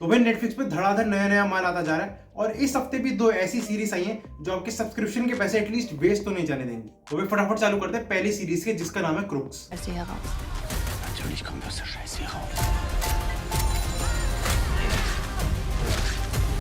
तो भाई नेटफ्लिक्स पे धड़ाधड़ नया नया माल आता जा रहा है और इस हफ्ते भी दो ऐसी सीरीज आई हैं जो आपके सब्सक्रिप्शन के पैसे एटलीस्ट वेस्ट तो नहीं जाने देंगी। तो भाई फटाफट चालू करते हैं पहली सीरीज के, जिसका नाम है crooks. Natürlich kommt aus der Scheiße hier raus.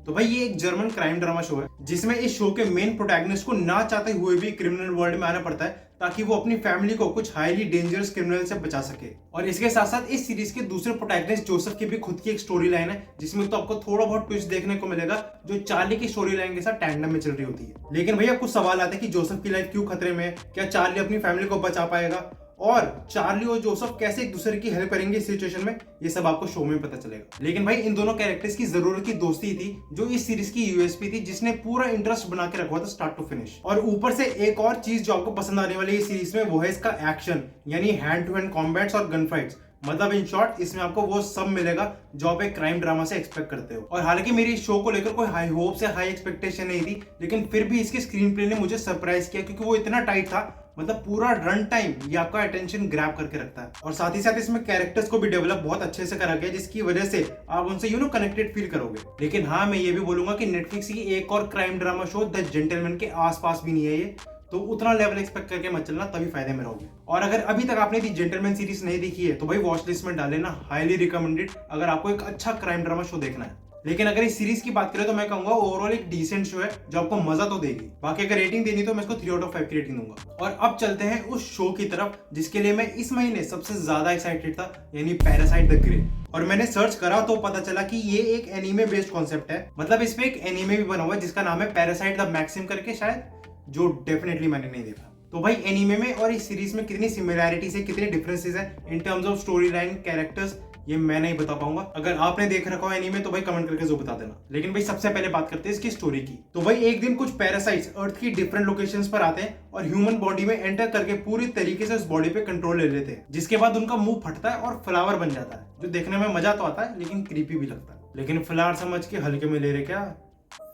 तो भाई ये एक जर्मन क्राइम ड्रामा शो है जिसमें इस शो के मेन प्रोटैगनिस्ट को ना चाहते हुए भी क्रिमिनल वर्ल्ड में आना पड़ता है ताकि वो अपनी फैमिली को कुछ हाईली डेंजरस क्रिमिनल से बचा सके। और इसके साथ साथ इस सीरीज के दूसरे प्रोटैगनिस्ट जोसेफ की भी खुद की एक स्टोरी लाइन है जिसमें तो आपको थोड़ा बहुत ट्विस्ट देखने को मिलेगा जो चार्ली की स्टोरी लाइन के साथ टैंडम में चल रही होती है। लेकिन भैया कुछ सवाल आते हैं कि जोसेफ की लाइफ क्यों खतरे में है, क्या चार्ली अपनी फैमिली को बचा पाएगा और चार्ली और जोसेफ कैसे एक दूसरे की हेल्प करेंगे इस सिचुएशन में, ये सब आपको शो में पता चलेगा। लेकिन भाई इन दोनों कैरेक्टर्स की जरूरत की दोस्ती थी जो इस सीरीज की यूएसपी थी, जिसने पूरा इंटरेस्ट बना के रखा था स्टार्ट टू फिनिश। और ऊपर से एक और चीज जो आपको पसंद आने वाली है इस सीरीज में वो है इसका एक्शन, यानी हैंड टू हैंड कॉम्बैट्स और गन फाइट्स। मतलब इन शॉर्ट इसमें आपको वो सब मिलेगा जो आप एक क्राइम ड्रामा से एक्सपेक्ट करते हो। और हालांकि मेरी इस शो को लेकर कोई हाई होप से हाई एक्सपेक्टेशन नहीं थी, लेकिन फिर भी इसके स्क्रीन प्ले ने मुझे सरप्राइज किया क्योंकि वो इतना टाइट था। मतलब पूरा रन टाइम ये आपका अटेंशन ग्रैब करके रखता है और साथ ही साथ इसमें कैरेक्टर्स को भी डेवलप बहुत अच्छे से करा गया जिसकी वजह से आप उनसे कनेक्टेड फील करोगे। लेकिन हाँ, मैं ये भी बोलूंगा कि नेटफ्लिक्स की एक और crime drama show the gentleman के आसपास भी नहीं है ये, तो उतना लेवल एक्सपेक्ट करके मत चलना, तभी फायदे में रहोगे। और अगर अभी तक आपने दी जेंटलमैन सीरीज नहीं देखी है तो भाई वॉच लिस्ट में डाल लेना, हाईली रिकमेंडेड अगर आपको एक अच्छा क्राइम ड्रामा शो देखना है। लेकिन अगर इस सीरीज की बात करें तो मैं कहूंगा ओवरऑल एक डिसेंट शो है जो आपको मजा तो देगी। बाकी अगर रेटिंग देनी तो मैं इसको 3 आउट ऑफ 5 की रेटिंग दूंगा। और अब चलते हैं उस शो की तरफ जिसके लिए मैं इस महीने सबसे ज्यादा एक्साइटेड था, यानी पैरासाइट द ग्रे। और मैंने सर्च करा तो पता चला कि ये एक एनीमे बेस्ड कॉन्सेप्ट है। मतलब इस पे एक एनीमे भी बना हुआ है जिसका नाम है पैरासाइट द मैक्सिम करके शायद, जो डेफिनेटली मैंने नहीं देखा। तो भाई एनीमे में और इस सीरीज में कितनी सिमिलैरिटीज है, कितने डिफरेंसेस है in terms of story line, characters, ये मैं नहीं बता पाऊंगा। अगर आपने देख रखा हो एनीमे तो भाई कमेंट करके जो बता देना। लेकिन भाई सबसे पहले बात करते हैं इसकी स्टोरी की। तो भाई एक दिन कुछ पैरासाइट्स अर्थ की डिफरेंट लोकेशंस पर आते हैं और ह्यूमन बॉडी में एंटर करके पूरी तरीके से उस बॉडी पे कंट्रोल ले लेते हैं, जिसके बाद उनका मुंह फटता है और फ्लावर बन जाता है, जो देखने में मजा तो आता है लेकिन क्रीपी भी लगता है। लेकिन फ्लावर समझ के हल्के में ले रहे क्या,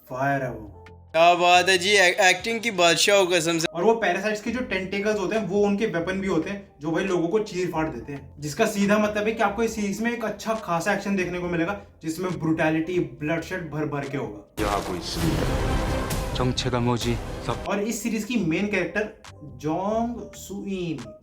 फायर है वो। क्या बात है जी, एक्टिंग की बादशाह हो कसम से। और वो पैरासाइट्स के जो टेंटेकल्स होते हैं वो उनके वेपन भी होते हैं जो भाई लोगों को चीर फाड़ देते हैं, जिसका सीधा मतलब है कि आपको इस सीरीज में एक अच्छा खासा एक्शन देखने को मिलेगा जिसमें ब्रूटैलिटी, ब्लडशेड भर भर के होगा। 하고 있습니다. 정체가 뭐지? और इस सीरीज की मेन कैरेक्टर जोंग सुइन,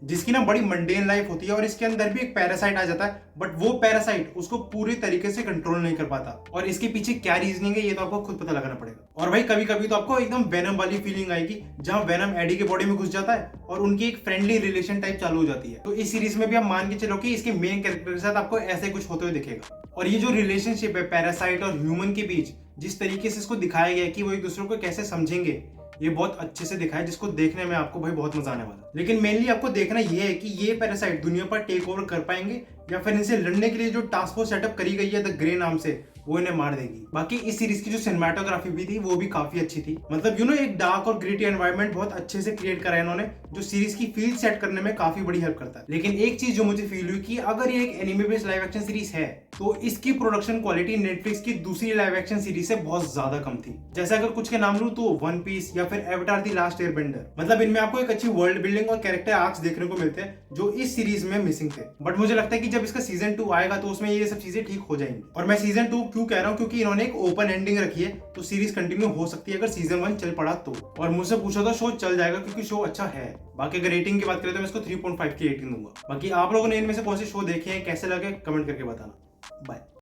जिसकी ना बड़ी मंडेन लाइफ होती है और इसके अंदर भी एक पैरासाइट आ जाता है, बट वो पैरासाइट उसको पूरी तरीके से कंट्रोल नहीं कर पाता। और इसके पीछे क्या रीजनिंग है ये तो आपको खुद पता लगाना पड़ेगा। और भाई कभी कभी तो आपको एकदम वेनम वाली फीलिंग आएगी जहां वेनम एडी के बॉडी में घुस जाता है और उनकी एक फ्रेंडली रिलेशन टाइप चालू हो जाती है। तो इस सीरीज में भी आप मान के चलो कि इसके मेन कैरेक्टर के साथ आपको ऐसे कुछ होते हुए दिखेगा। और ये जो रिलेशनशिप है पैरासाइट और ह्यूमन के बीच, जिस तरीके से इसको दिखाया गया है कि वो एक दूसरे को कैसे समझेंगे, ये बहुत अच्छे से दिखाया है, जिसको देखने में आपको भाई बहुत मजा आने वाला। लेकिन मेनली आपको देखना ये है कि ये पैरासाइट दुनिया पर टेक ओवर कर पाएंगे या फिर इनसे लड़ने के लिए जो टास्क फोर्स सेटअप करी गई है द ग्रे नाम से, वो इन्हें मार देगी। बाकी इस सीरीज की जो सिनेमेटोग्राफी भी थी वो भी काफी अच्छी थी। मतलब एक डार्क और ग्रिटी एनवायरनमेंट बहुत अच्छे से क्रिएट करा है इन्होंने, जो सीरीज की फील सेट करने में काफी बड़ी हेल्प करता है। लेकिन एक चीज जो मुझे फील हुई कि अगर ये एक anime based live action series है तो इसकी प्रोडक्शन क्वालिटी नेटफ्लिक्स की दूसरी लाइव एक्शन सीरीज से बहुत ज्यादा कम थी। जैसे अगर कुछ के नाम लूं तो वन पीस या फिर एवटार द लास्ट एयरबेंडर। मतलब इनमें आपको एक अच्छी वर्ल्ड बिल्डिंग और कैरेक्टर आर्क्स देखने को मिलते हैं जो इस सीरीज में मिसिंग थे। बट मुझे लगता है कि जब इसका सीजन 2 आएगा तो उसमें ये सब चीजें ठीक हो जाएंगी। और मैं सीजन 2 क्यों कह रहा हूँ, क्योंकि इन्होंने एक ओपन एंडिंग रखी है, तो सीरीज कंटिन्यू हो सकती है अगर सीजन 1 चल पड़ा तो। और मुझसे पूछो तो शो चल जाएगा क्योंकि शो अच्छा है। बाकी अगर रेटिंग की बात करें तो मैं इसको 3.5 की रेटिंग दूंगा। बाकी आप लोगों ने इनमें से कौन से शो देखे हैं, कैसे लगे, कमेंट करके बताना। बाय।